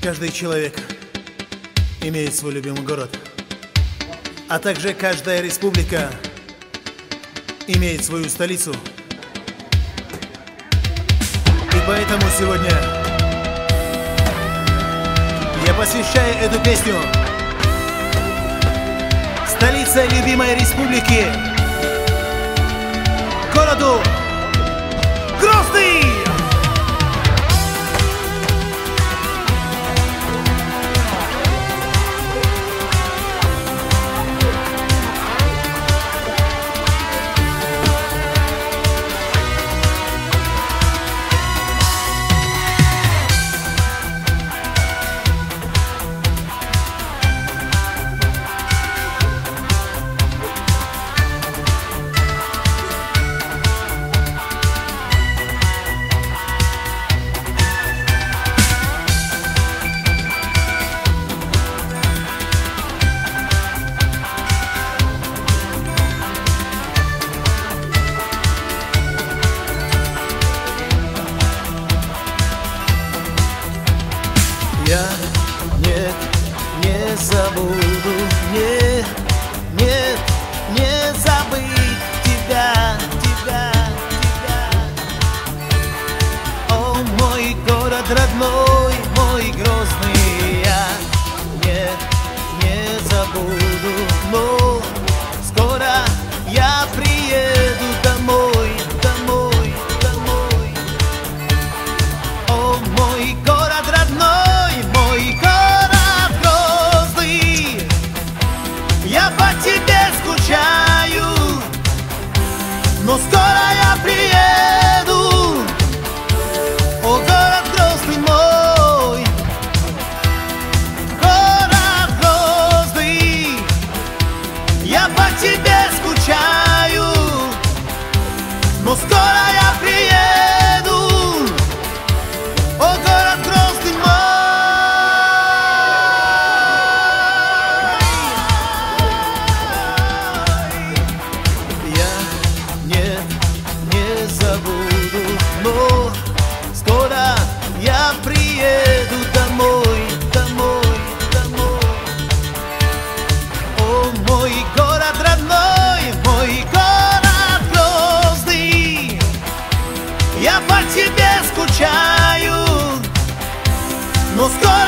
Каждый человек имеет свой любимый город, а также каждая республика имеет свою столицу. И поэтому сегодня я посвящаю эту песню столице любимой республики, городу Грозный! Я не забуду, не забыть тебя. О, мой город родной, мой Грозный, я не забуду, но скоро я приеду домой. О, мой город родной, мой город Грозный, я по тебе скучаю, но скоро я приеду. О, город Грозный мой, город Грозный, я по тебе скучаю, но скоро я приеду. О, город Грозный мой. Я не забуду, но скоро я приеду домой. О, мой город родной, мой город Грозный, я по тебе скучаю, но скоро